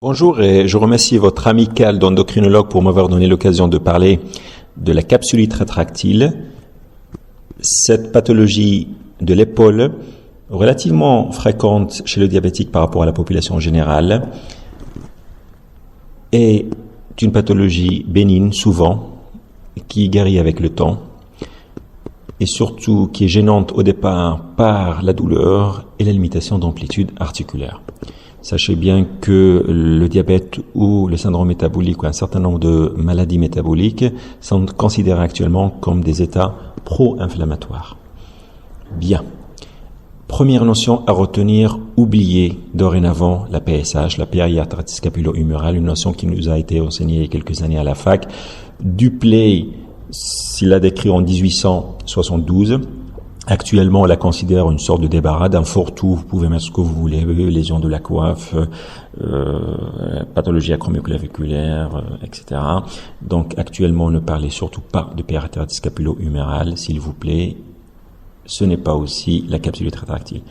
Bonjour et je remercie votre amical d'endocrinologue pour m'avoir donné l'occasion de parler de la capsulite rétractile. Cette pathologie de l'épaule, relativement fréquente chez le diabétique par rapport à la population générale, est une pathologie bénigne souvent, qui guérit avec le temps et surtout qui est gênante au départ par la douleur et la limitation d'amplitude articulaire. Sachez bien que le diabète ou le syndrome métabolique ou un certain nombre de maladies métaboliques sont considérés actuellement comme des états pro-inflammatoires. Bien. Première notion à retenir, oubliez dorénavant la PSH, la périarthrite scapulo-humérale, une notion qui nous a été enseignée il y a quelques années à la fac. Duplay, s'il l'a décrit en 1872, actuellement, on la considère une sorte de débarras, d'un fourre-tout. Vous pouvez mettre ce que vous voulez, lésions de la coiffe, pathologie acromioclaviculaire, etc. Donc, actuellement, ne parlez surtout pas de périarthrite scapulo-humérale, s'il vous plaît. Ce n'est pas aussi la capsulite rétractile.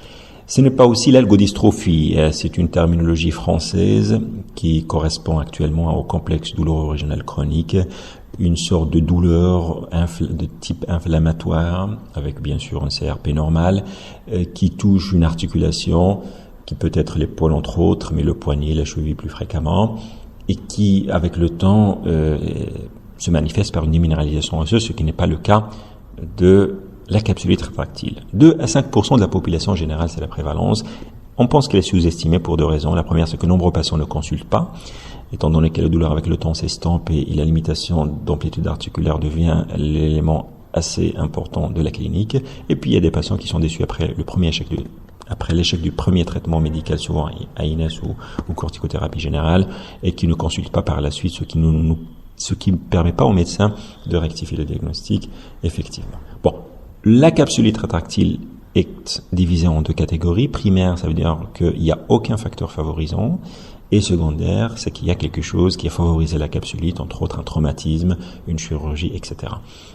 Ce n'est pas aussi l'algodystrophie. C'est une terminologie française qui correspond actuellement au complexe douloureux régional chronique, une sorte de douleur de type inflammatoire, avec bien sûr un CRP normal, qui touche une articulation, qui peut être l'épaule entre autres, mais le poignet, la cheville plus fréquemment, et qui, avec le temps, se manifeste par une déminéralisation osseuse, ce qui n'est pas le cas de la capsulite rétractile. 2 à 5% de la population générale, c'est la prévalence. On pense qu'elle est sous-estimée pour deux raisons. La première, c'est que nombreux patients ne consultent pas, étant donné que la douleur avec le temps s'estompe et la limitation d'amplitude articulaire devient l'élément assez important de la clinique. Et puis, il y a des patients qui sont déçus après l'échec du premier traitement médical, souvent AINES ou corticothérapie générale, et qui ne consultent pas par la suite, ce qui ne permet pas aux médecins de rectifier le diagnostic, effectivement. Bon. La capsulite rétractile est divisée en deux catégories. Primaire, ça veut dire qu'il n'y a aucun facteur favorisant. Et secondaire, c'est qu'il y a quelque chose qui a favorisé la capsulite, entre autres un traumatisme, une chirurgie, etc.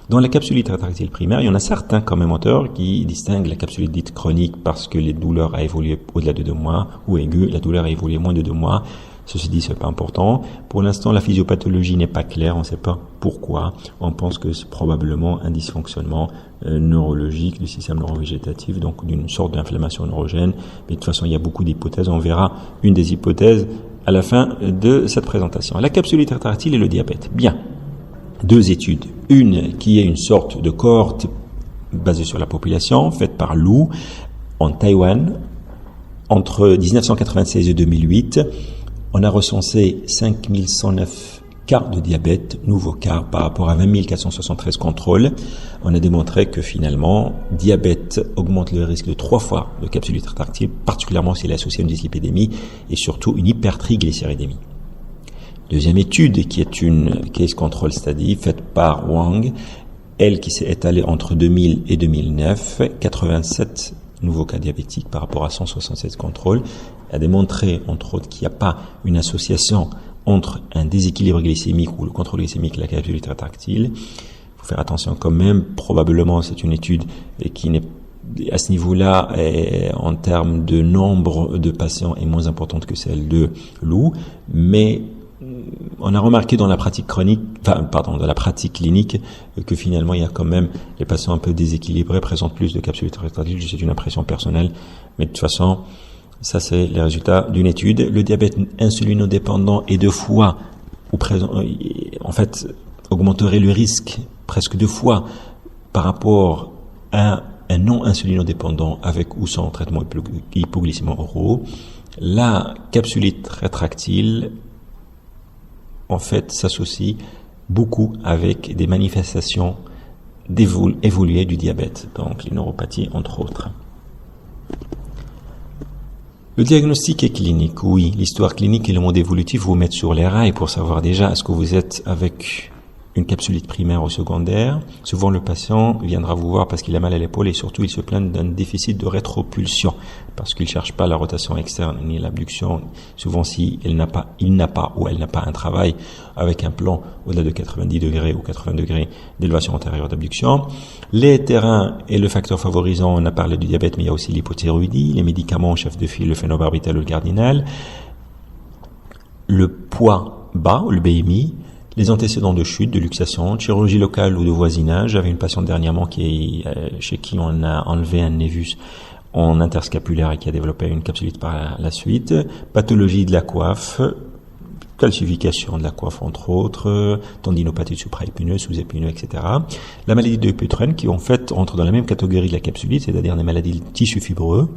Dans la capsulite rétractile primaire, il y en a certains quand même auteurs qui distinguent la capsulite dite chronique parce que les douleurs a évolué au-delà de 2 mois, ou aiguë, la douleur a évolué moins de 2 mois. Ceci dit, c'est pas important. Pour l'instant, la physiopathologie n'est pas claire, on ne sait pas pourquoi. On pense que c'est probablement un dysfonctionnement neurologique du système neurovégétatif, donc d'une sorte d'inflammation neurogène. Mais de toute façon, il y a beaucoup d'hypothèses. On verra une des hypothèses à la fin de cette présentation. La capsulite rétractile et le diabète. Bien. 2 études. Une qui est une sorte de cohorte basée sur la population, faite par Lu en Taïwan, entre 1996 et 2008. On a recensé 5109 cas de diabète, nouveaux cas, par rapport à 20 473 contrôles. On a démontré que finalement, diabète augmente le risque de 3 fois de capsulite rétractile, particulièrement s'il est associé à une dyslipidémie et surtout une hypertriglycéridémie. Deuxième étude, qui est une case control study faite par Wang, elle qui s'est étalée entre 2000 et 2009, 87 nouveaux cas diabétiques par rapport à 167 contrôles, a démontré, entre autres, qu'il n'y a pas une association entre un déséquilibre glycémique ou le contrôle glycémique et la capsulite rétractile. Il faut faire attention quand même. Probablement, c'est une étude qui n'est, à ce niveau-là, en termes de nombre de patients, est moins importante que celle de Lu. Mais on a remarqué dans la pratique dans la pratique clinique, que finalement, il y a quand même les patients un peu déséquilibrés présentent plus de capsulite rétractile. C'est une impression personnelle. Mais de toute façon, ça, c'est les résultats d'une étude. Le diabète insulinodépendant est 2 fois, augmenterait le risque presque 2 fois par rapport à un non insulinodépendant avec ou sans traitement hypoglycémique oraux. La capsulite rétractile, en fait, s'associe beaucoup avec des manifestations évoluées du diabète, donc les neuropathies, entre autres. Le diagnostic est clinique, oui. L'histoire clinique et le monde évolutif vous mettent sur les rails pour savoir déjà est-ce que vous êtes avec une capsulite primaire ou secondaire. Souvent, le patient viendra vous voir parce qu'il a mal à l'épaule et surtout, il se plaint d'un déficit de rétropulsion parce qu'il cherche pas la rotation externe ni l'abduction. Souvent, si il n'a pas ou elle n'a pas un travail avec un plan au-delà de 90 degrés ou 80 degrés d'élévation antérieure d'abduction. Les terrains et le facteur favorisant, on a parlé du diabète, mais il y a aussi l'hypothyroïdie, les médicaments chef de file, le phénobarbital ou le cardinal. le poids bas, le BMI, les antécédents de chute, de luxation, de chirurgie locale ou de voisinage. J'avais une patiente dernièrement chez qui on a enlevé un névus en interscapulaire et qui a développé une capsulite par la suite. Pathologie de la coiffe, calcification de la coiffe entre autres, tendinopathie supraépineuse, sous-épineuse, etc. La maladie de Dupuytren qui en fait entre dans la même catégorie de la capsulite, c'est-à-dire des maladies de tissu fibreux.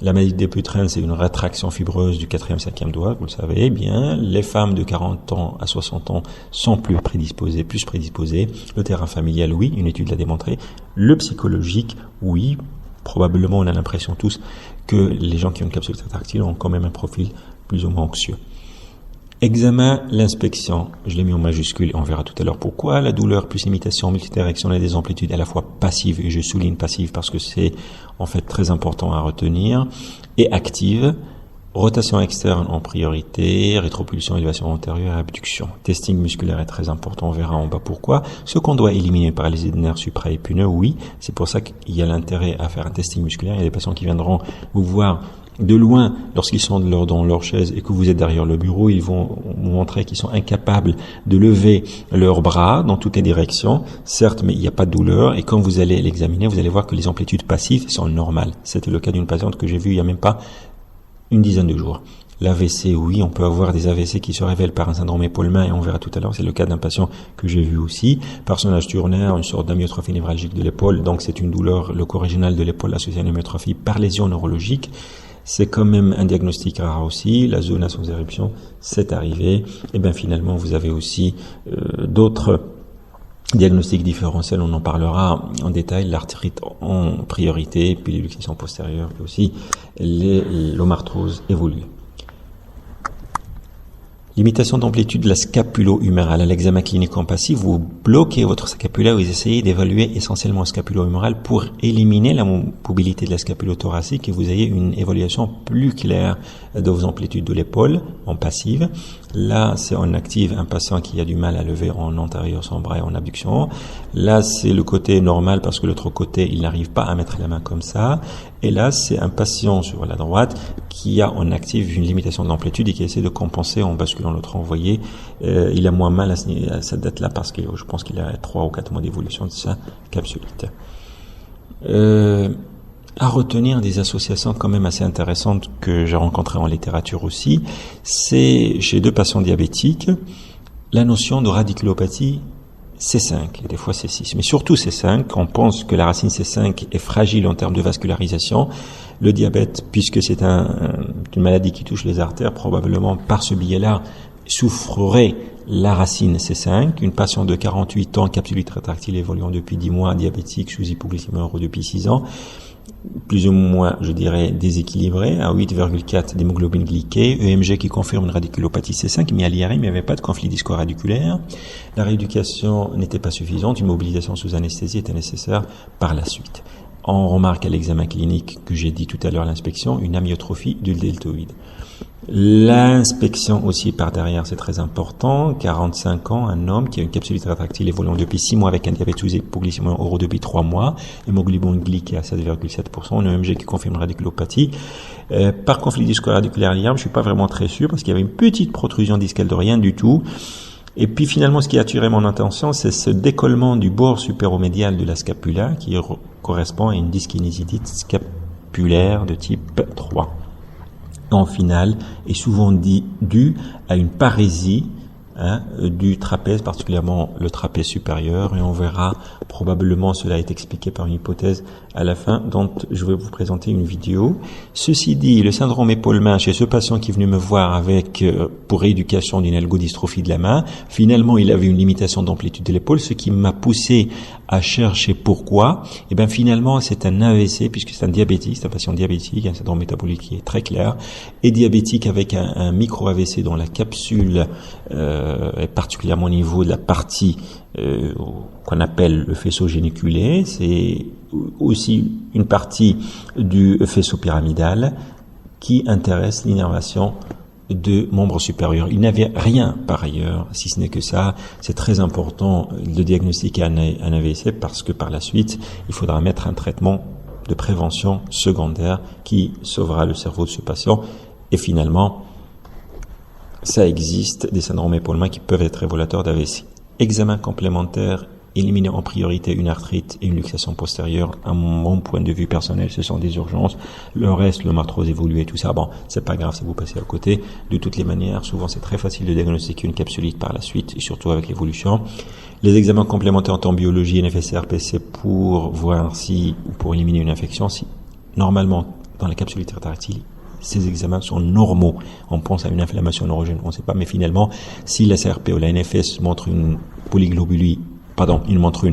La maladie de Dupuytren, c'est une rétraction fibreuse du 4e, 5e doigt, vous le savez bien. Les femmes de 40 ans à 60 ans sont plus prédisposées. Le terrain familial, oui, une étude l'a démontré. Le psychologique, oui. Probablement, on a l'impression tous que les gens qui ont une capsule rétractile ont quand même un profil plus ou moins anxieux. Examen, l'inspection, je l'ai mis en majuscule et on verra tout à l'heure pourquoi. La douleur plus limitation multidirectionnelle des amplitudes à la fois passive, et je souligne passive parce que c'est en fait très important à retenir, et active. Rotation externe en priorité, rétropulsion, élévation antérieure et abduction. Testing musculaire est très important, on verra en bas pourquoi. Ce qu'on doit éliminer par les nerfs supraépineux, oui, c'est pour ça qu'il y a l'intérêt à faire un testing musculaire. Il y a des patients qui viendront vous voir de loin lorsqu'ils sont dans leur chaise et que vous êtes derrière le bureau, ils vont vous montrer qu'ils sont incapables de lever leurs bras dans toutes les directions. Certes, mais il n'y a pas de douleur et quand vous allez l'examiner, vous allez voir que les amplitudes passives sont normales. C'était le cas d'une patiente que j'ai vue il n'y a même pas une dizaine de jours. L'AVC, oui, on peut avoir des AVC qui se révèlent par un syndrome épaule-main et on verra tout à l'heure, c'est le cas d'un patient que j'ai vu aussi. Parsonnage turnaire, une sorte d'amyotrophie névralgique de l'épaule, donc c'est une douleur loco-régionale de l'épaule associée à une amyotrophie par lésion neurologique. C'est quand même un diagnostic rare aussi, la zone à sans éruption, c'est arrivé. Et bien finalement, vous avez aussi d'autres diagnostics différentiels, on en parlera en détail, l'arthrite en priorité, puis les luxations postérieures, et aussi l'omarthrose évolue. Limitation d'amplitude de la scapulo-humérale. À l'examen clinique en passif, vous bloquez votre scapula, vous essayez d'évaluer essentiellement le scapulo-huméral pour éliminer la mobilité de la scapulo-thoracique et vous ayez une évaluation plus claire de vos amplitudes de l'épaule en passive. Là, c'est en active un patient qui a du mal à lever en antérieur son bras et en abduction. Là, c'est le côté normal parce que l'autre côté, il n'arrive pas à mettre la main comme ça. Et là, c'est un patient sur la droite qui a en active une limitation de l'amplitude et qui essaie de compenser en basculant l'autre envoyé. Il a moins mal à cette date-là parce que je pense qu'il a 3 ou 4 mois d'évolution de sa capsulite. À retenir des associations quand même assez intéressantes que j'ai rencontrées en littérature aussi, c'est chez 2 patients diabétiques, la notion de radiculopathie C5, et des fois C6, mais surtout C5, on pense que la racine C5 est fragile en termes de vascularisation. Le diabète, puisque c'est une maladie qui touche les artères, probablement par ce biais-là, souffrerait la racine C5. Une patiente de 48 ans, capsulite rétractile évoluant depuis 10 mois, diabétique, sous hypoglycémie euro depuis 6 ans, plus ou moins, je dirais, déséquilibré, à 8,4 d'hémoglobine glyquée, EMG qui confirme une radiculopathie C5, mais à l'IRM, il n'y avait pas de conflit disco-radiculaire. La rééducation n'était pas suffisante, une mobilisation sous anesthésie était nécessaire par la suite. On remarque à l'examen clinique que j'ai dit tout à l'heure, l'inspection, une amyotrophie du deltoïde. L'inspection aussi par derrière, c'est très important. 45 ans, un homme qui a une capsulite rétractile évoluant depuis 6 mois avec un diabète sous hypoglycémie euro depuis 3 mois, hémoglobine glyquée à 7,7%, une EMG qui confirme une radiculopathie. Par conflit disco-radiculaire l'IRM, je suis pas vraiment très sûr parce qu'il y avait une petite protrusion discale de rien du tout. Et puis finalement, ce qui a attiré mon attention, c'est ce décollement du bord supéromédial de la scapula qui correspond à une dyskinésidite scapulaire de type 3. En finale, est souvent dû à une parésie du trapèze, particulièrement le trapèze supérieur, et on verra probablement cela est expliqué par une hypothèse à la fin dont je vais vous présenter une vidéo. Ceci dit, le syndrome épaule-main chez ce patient qui est venu me voir avec pour rééducation d'une algodystrophie de la main, finalement il avait une limitation d'amplitude de l'épaule, ce qui m'a poussé à chercher pourquoi. Et bien finalement c'est un AVC puisque c'est un diabétique, c'est un patient diabétique, un syndrome métabolique qui est très clair, et diabétique avec un micro-AVC dans la capsule et particulièrement au niveau de la partie qu'on appelle le faisceau géniculé. C'est aussi une partie du faisceau pyramidal qui intéresse l'innervation de membres supérieurs. Il n'avait rien par ailleurs, si ce n'est que ça. C'est très important de diagnostiquer un AVC parce que par la suite, il faudra mettre un traitement de prévention secondaire qui sauvera le cerveau de ce patient et finalement ça existe, des syndromes épaulements qui peuvent être révélateurs d'AVC. Examen complémentaire, éliminer en priorité une arthrite et une luxation postérieure. À mon point de vue personnel, ce sont des urgences. Le reste, le arthrose évoluée, tout ça, bon, c'est pas grave si vous passez à côté. De toutes les manières, souvent c'est très facile de diagnostiquer une capsulite par la suite, et surtout avec l'évolution. Les examens complémentaires en temps biologie, NFS, RPC, pour voir si, ou pour éliminer une infection, si, normalement, dans la capsulite rétractile, ces examens sont normaux. On pense à une inflammation neurogène, on ne sait pas, mais finalement, si la CRP ou la NFS montre une polyglobulie, il montre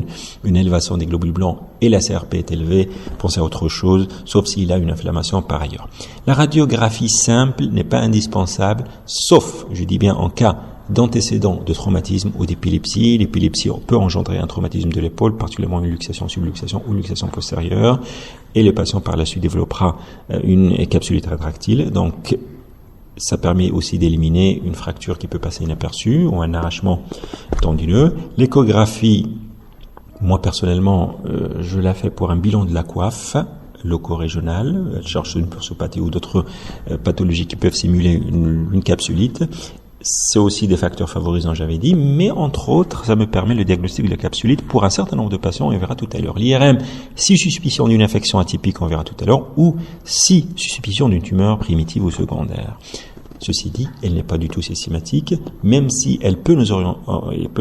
une élévation des globules blancs et la CRP est élevée, pensez à autre chose, sauf s'il a une inflammation par ailleurs. La radiographie simple n'est pas indispensable, sauf, je dis bien en cas d'antécédents de traumatisme ou d'épilepsie. L'épilepsie peut engendrer un traumatisme de l'épaule, particulièrement une luxation, subluxation ou luxation postérieure, et le patient par la suite développera une capsulite rétractile. Donc, ça permet aussi d'éliminer une fracture qui peut passer inaperçue ou un arrachement tendineux. L'échographie, moi personnellement, je la fais pour un bilan de la coiffe loco-régionale. Elle cherche une bursopathie ou d'autres pathologies qui peuvent simuler une capsulite. C'est aussi des facteurs favorisants, j'avais dit, mais entre autres, ça me permet le diagnostic de la capsulite pour un certain nombre de patients, on verra tout à l'heure. L'IRM, si suspicion d'une infection atypique, on verra tout à l'heure, ou si suspicion d'une tumeur primitive ou secondaire. Ceci dit, elle n'est pas du tout systématique, même si elle peut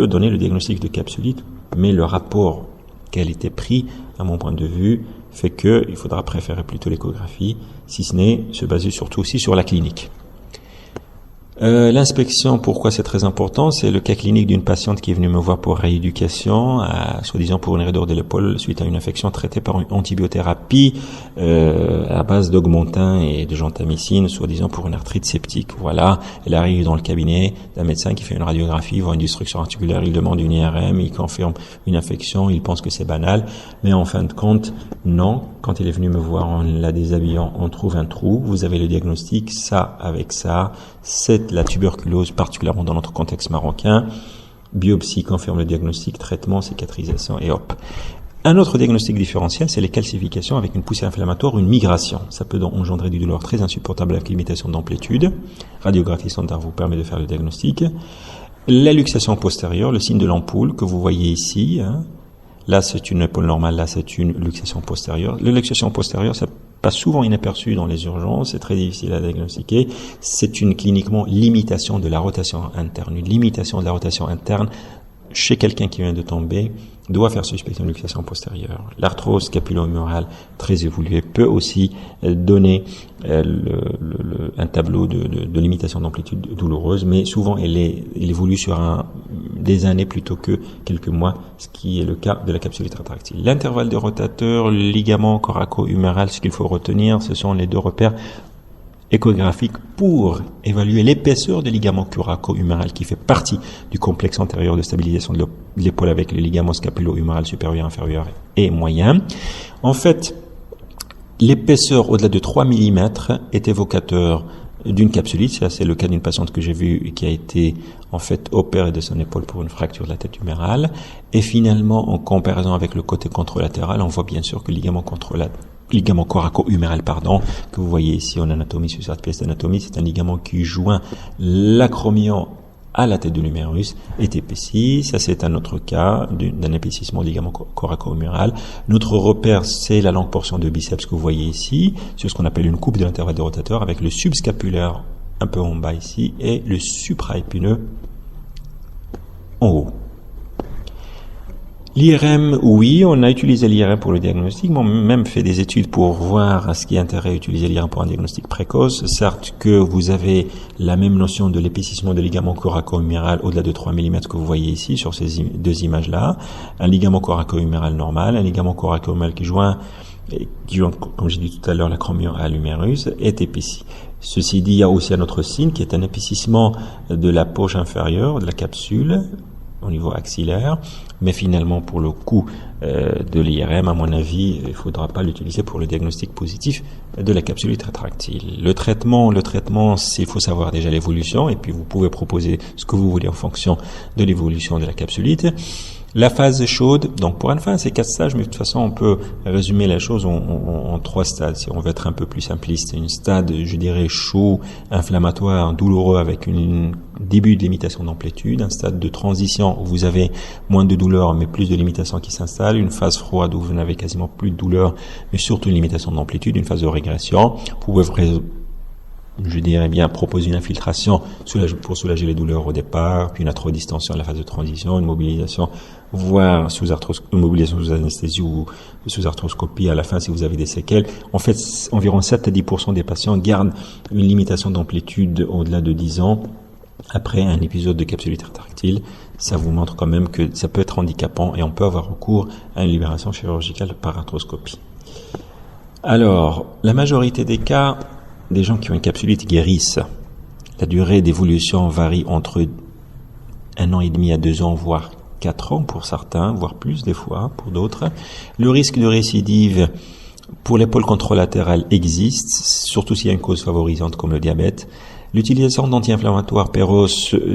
donner le diagnostic de capsulite, mais le rapport qualité prix, à mon point de vue, fait que il faudra préférer plutôt l'échographie, si ce n'est se baser surtout aussi sur la clinique. L'inspection, pourquoi c'est très important? C'est le cas clinique d'une patiente qui est venue me voir pour rééducation, soi-disant pour une raideur de l'épaule suite à une infection traitée par une antibiothérapie à base d'augmentin et de gentamicine, soi-disant pour une arthrite septique. Voilà, elle arrive dans le cabinet d'un médecin qui fait une radiographie, voit une destruction articulaire, il demande une IRM, il confirme une infection, il pense que c'est banal, mais en fin de compte, non. Quand il est venu me voir en la déshabillant, on trouve un trou, vous avez le diagnostic, ça avec ça, c'est la tuberculose, particulièrement dans notre contexte marocain. Biopsie confirme le diagnostic, traitement, cicatrisation et hop. Un autre diagnostic différentiel, c'est les calcifications avec une poussée inflammatoire ou une migration. Ça peut donc engendrer du douleur très insupportable avec limitation d'amplitude. Radiographie standard vous permet de faire le diagnostic. La luxation postérieure, le signe de l'ampoule que vous voyez ici, là, c'est une épaule normale, là, c'est une luxation postérieure. La luxation postérieure, ça passe souvent inaperçu dans les urgences, c'est très difficile à diagnostiquer. C'est une cliniquement limitation de la rotation interne. Une limitation de la rotation interne chez quelqu'un qui vient de tomber doit faire suspicion de luxation postérieure. L'arthrose scapulo-humérale très évoluée peut aussi donner un tableau de limitation d'amplitude douloureuse, mais souvent elle évolue sur des années plutôt que quelques mois, ce qui est le cas de la capsulite rétractile. L'intervalle de rotateur, le ligament coraco-huméral, ce qu'il faut retenir, ce sont les deux repères échographique pour évaluer l'épaisseur des ligaments coraco-huméral qui fait partie du complexe antérieur de stabilisation de l'épaule avec les ligaments scapulo-huméral supérieur, inférieur et moyen. En fait, l'épaisseur au-delà de 3 mm est évocateur d'une capsulite. Ça, c'est le cas d'une patiente que j'ai vue qui a été en fait opérée de son épaule pour une fracture de la tête humérale. Et finalement, en comparaison avec le côté contralatéral, on voit bien sûr que le ligament coraco-huméral, que vous voyez ici en anatomie sur cette pièce d'anatomie, c'est un ligament qui joint l'acromion à la tête de l'humérus, est épaissi. Ça, c'est un autre cas d'un épaississement du ligament coraco-huméral. Notre repère, c'est la longue portion de biceps que vous voyez ici, sur ce qu'on appelle une coupe de l'intervalle de rotateur, avec le subscapulaire un peu en bas ici, et le supraépineux en haut. L'IRM, oui, on a utilisé l'IRM pour le diagnostic, mais on a même fait des études pour voir à ce qui est intérêt à utiliser l'IRM pour un diagnostic précoce. Certes que vous avez la même notion de l'épaississement de ligament coraco-huméral au-delà de 3 mm que vous voyez ici sur ces deux images-là. Un ligament coraco-huméral normal, un ligament coraco-huméral qui joint, comme j'ai dit tout à l'heure, l'acromion à l'humérus, est épaissi. Ceci dit, il y a aussi un autre signe qui est un épaississement de la poche inférieure, de la capsule, au niveau axillaire, mais finalement pour le coup de l'IRM, à mon avis, il ne faudra pas l'utiliser pour le diagnostic positif de la capsulite rétractile. Le traitement, il faut savoir déjà l'évolution, et puis vous pouvez proposer ce que vous voulez en fonction de l'évolution de la capsulite. La phase chaude, donc pour une fin, c'est 4 stages, mais de toute façon, on peut résumer la chose en 3 stades, si on veut être un peu plus simpliste. Une stade, je dirais, chaud, inflammatoire, douloureux, avec un début de limitation d'amplitude. Un stade de transition où vous avez moins de douleur, mais plus de limitation qui s'installe. Une phase froide où vous n'avez quasiment plus de douleur, mais surtout une limitation d'amplitude. Une phase de régression. Vous pouvez je dirais bien proposer une infiltration pour soulager les douleurs au départ, puis une arthrodistension à la phase de transition, une mobilisation, voire une mobilisation sous anesthésie ou sous arthroscopie à la fin si vous avez des séquelles. En fait, environ 7 à 10% des patients gardent une limitation d'amplitude au-delà de 10 ans après un épisode de capsulite rétractile. Ça vous montre quand même que ça peut être handicapant et on peut avoir recours à une libération chirurgicale par arthroscopie. Alors, la majorité des cas, des gens qui ont une capsulite guérissent. La durée d'évolution varie entre 1 an et demi à 2 ans, voire 4 ans pour certains, voire plus des fois pour d'autres. Le risque de récidive pour l'épaule contralatérale existe, surtout s'il y a une cause favorisante comme le diabète. L'utilisation d'anti-inflammatoires Péros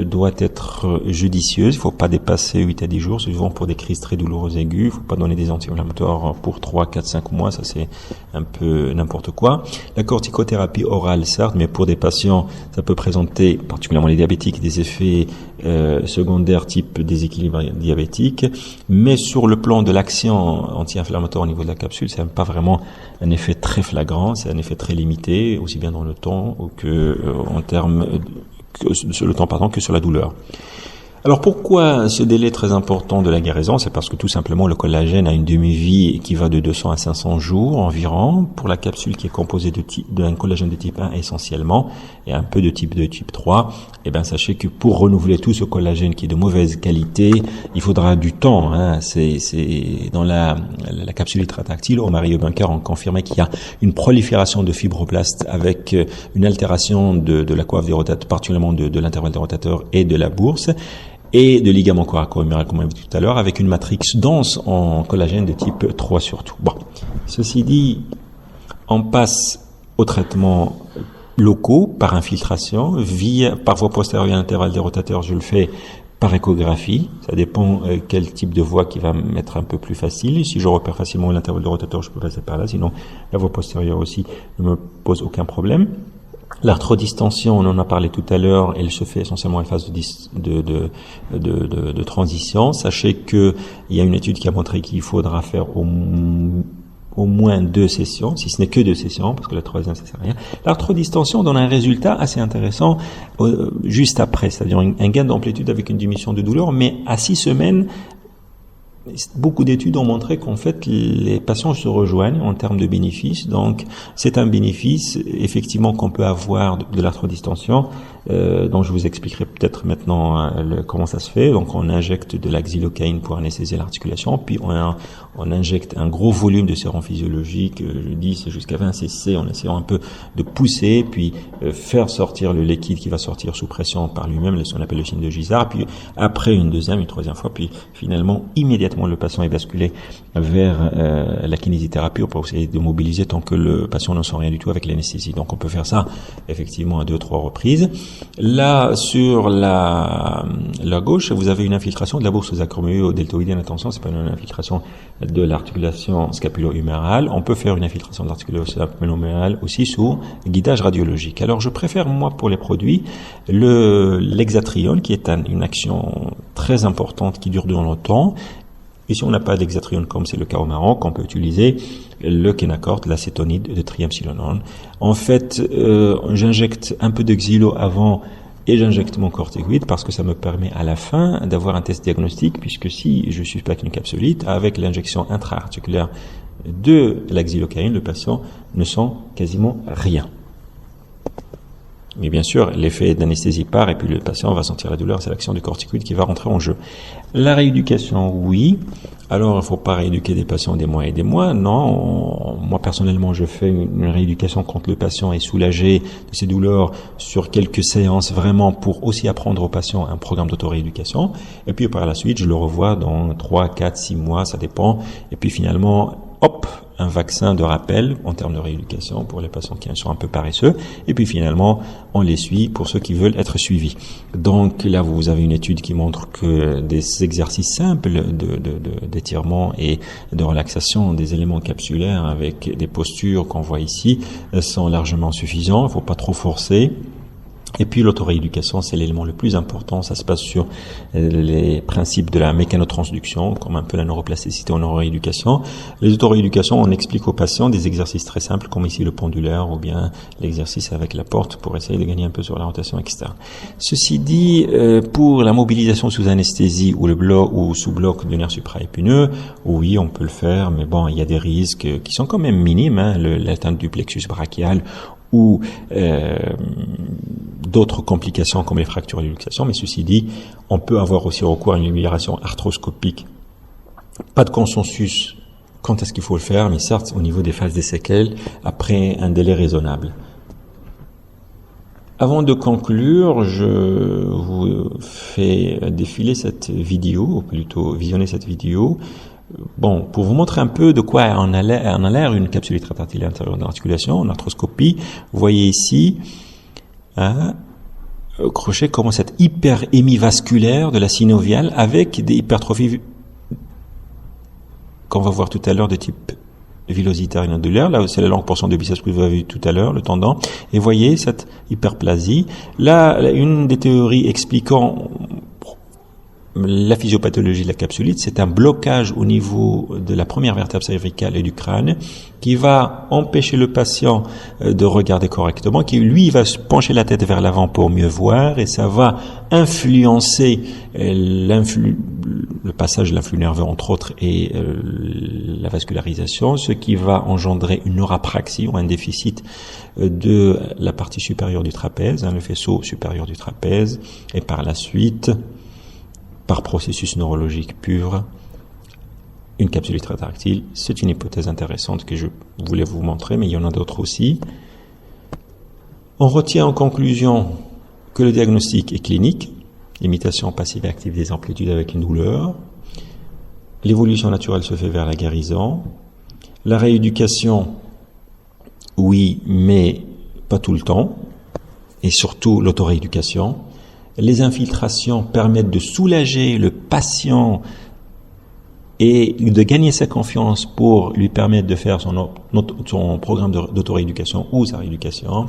doit être judicieuse. Il ne faut pas dépasser 8 à 10 jours, souvent pour des crises très douloureuses aiguës. Il ne faut pas donner des anti-inflammatoires pour 3, 4, 5 mois. Ça, c'est un peu n'importe quoi. La corticothérapie orale, certes, mais pour des patients, ça peut présenter, particulièrement les diabétiques, des effets secondaires type déséquilibre diabétique. Mais sur le plan de l'action anti-inflammatoire au niveau de la capsule, c'est pas vraiment un effet très flagrant. C'est un effet très limité, aussi bien dans le temps que en termes sur le temps que sur la douleur. Alors pourquoi ce délai très important de la guérison? C'est parce que tout simplement le collagène a une demi-vie qui va de 200 à 500 jours environ. Pour la capsule qui est composée d'un collagène de type 1 essentiellement et un peu de type 2 et type 3, sachez que pour renouveler tout ce collagène qui est de mauvaise qualité, il faudra du temps. C'est dans la capsulite rétractile, Omar et Bunker ont confirmé qu'il y a une prolifération de fibroblastes avec une altération de la coiffe des rotateurs, particulièrement de l'intervalle des rotateurs et de la bourse, et de ligaments coracohuméral, comme on l'a vu tout à l'heure, avec une matrix dense en collagène de type 3 surtout. Bon, ceci dit, on passe aux traitements locaux par infiltration, par voie postérieure à l'intervalle des rotateurs, je le fais par échographie. Ça dépend quel type de voie qui va m'être un peu plus facile. Si je repère facilement l'intervalle de rotateur, je peux passer par là, sinon la voie postérieure aussi ne me pose aucun problème. L'arthrodistension, on en a parlé tout à l'heure, elle se fait essentiellement en phase de transition. Sachez que il y a une étude qui a montré qu'il faudra faire au moins 2 sessions, si ce n'est que 2 sessions, parce que la troisième ça sert à rien. L'arthrodistension donne un résultat assez intéressant juste après, c'est-à-dire un gain d'amplitude avec une diminution de douleur, mais à 6 semaines, beaucoup d'études ont montré qu'en fait les patients se rejoignent en termes de bénéfices. Donc c'est un bénéfice effectivement qu'on peut avoir de l'arthrodistension, dont je vous expliquerai peut-être maintenant comment ça se fait. Donc on injecte de la xylocaïne pour anesthésier l'articulation, puis on injecte un gros volume de sérum physiologique, je dis c'est jusqu'à 20 cc, en essayant un peu de pousser, puis faire sortir le liquide qui va sortir sous pression par lui-même, ce qu'on appelle le signe de Gisard, puis après une deuxième, une troisième fois, puis finalement immédiatement le patient est basculé vers la kinésithérapie pour essayer de mobiliser tant que le patient ne sent rien du tout avec l'anesthésie. Donc on peut faire ça effectivement à 2-3 reprises. Là, sur la gauche, vous avez une infiltration de la bourse acromiaux-deltoïdienne. Attention, c'est pas une infiltration de l'articulation scapulo-humérale. On peut faire une infiltration de l'articulation scapulo-humérale aussi sous guidage radiologique. Alors je préfère moi pour les produits l'hexatrione, qui est une action très importante qui dure dans le temps. Et si on n'a pas d'hexatrione, comme c'est le cas au Maroc, on peut utiliser le Kenacort, l'acétonide de triamcinolone. En fait, j'injecte un peu de xylo avant et j'injecte mon corticoïde parce que ça me permet à la fin d'avoir un test diagnostique, puisque si je suspecte une capsulite, avec l'injection intra-articulaire de la xylocaïne, le patient ne sent quasiment rien. Mais bien sûr, l'effet d'anesthésie part et puis le patient va sentir la douleur, c'est l'action du corticoïde qui va rentrer en jeu. La rééducation, oui. Alors, il ne faut pas rééduquer des patients des mois et des mois. Non, moi personnellement, je fais une rééducation quand le patient est soulagé de ses douleurs sur quelques séances, vraiment pour aussi apprendre au patient un programme d'auto-rééducation. Et puis par la suite, je le revois dans 3, 4, 6 mois, ça dépend. Et puis finalement, hop, un vaccin de rappel en termes de rééducation pour les patients qui sont un peu paresseux. Et puis finalement, on les suit pour ceux qui veulent être suivis. Donc là, vous avez une étude qui montre que des exercices simples d'étirement et de relaxation des éléments capsulaires avec des postures qu'on voit ici sont largement suffisants. Il ne faut pas trop forcer. Et puis l'autorééducation, c'est l'élément le plus important. Ça se passe sur les principes de la mécanotransduction, comme un peu la neuroplasticité en neurorééducation. Les autorééducations, on explique aux patients des exercices très simples, comme ici le pendulaire ou bien l'exercice avec la porte pour essayer de gagner un peu sur la rotation externe. Ceci dit, pour la mobilisation sous anesthésie ou le bloc ou sous bloc du nerf supraépineux, oui, on peut le faire, mais bon, il y a des risques qui sont quand même minimes, l'atteinte du plexus brachial ou d'autres complications comme les fractures et les luxations, mais ceci dit, on peut avoir aussi recours à une libération arthroscopique. Pas de consensus quand est-ce qu'il faut le faire, mais certes au niveau des phases des séquelles, après un délai raisonnable. Avant de conclure, je vous fais défiler cette vidéo, ou plutôt visionner cette vidéo, bon, pour vous montrer un peu de quoi en a l'air une capsule rétractile intérieure de l'articulation, en arthroscopie. Vous voyez ici, crochet comment cette hyperémie vasculaire de la synoviale avec des hypertrophies qu'on va voir tout à l'heure de type villositaire et nodulaire. Là, c'est la longue portion de biceps que vous avez vu tout à l'heure, le tendon. Et voyez cette hyperplasie. Là, une des théories expliquant la physiopathologie de la capsulite, c'est un blocage au niveau de la première vertèbre cervicale et du crâne qui va empêcher le patient de regarder correctement, qui lui va se pencher la tête vers l'avant pour mieux voir, et ça va influencer le passage de l'influx nerveux entre autres et la vascularisation, ce qui va engendrer une neurapraxie ou un déficit de la partie supérieure du trapèze, le faisceau supérieur du trapèze, et par la suite, par processus neurologique pur, une capsule rétractile. C'est une hypothèse intéressante que je voulais vous montrer, mais il y en a d'autres aussi. On retient en conclusion que le diagnostic est clinique, limitation passive et active des amplitudes avec une douleur. L'évolution naturelle se fait vers la guérison. La rééducation, oui, mais pas tout le temps, et surtout l'autorééducation. Les infiltrations permettent de soulager le patient et de gagner sa confiance pour lui permettre de faire son programme d'autorééducation ou sa rééducation.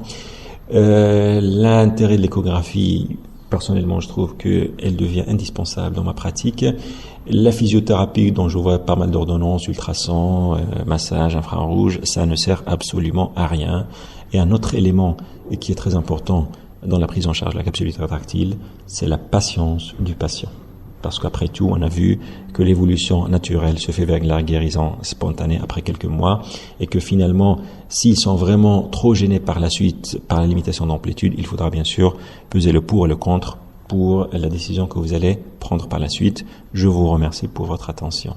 L'intérêt de l'échographie, personnellement, je trouve qu'elle devient indispensable dans ma pratique. La physiothérapie, dont je vois pas mal d'ordonnances, ultrasons, massage, infrarouge, ça ne sert absolument à rien. Et un autre élément qui est très important dans la prise en charge de la capsule rétractile, c'est la patience du patient. Parce qu'après tout, on a vu que l'évolution naturelle se fait vers la guérison spontanée après quelques mois, et que finalement, s'ils sont vraiment trop gênés par la suite, par la limitation d'amplitude, il faudra bien sûr peser le pour et le contre pour la décision que vous allez prendre par la suite. Je vous remercie pour votre attention.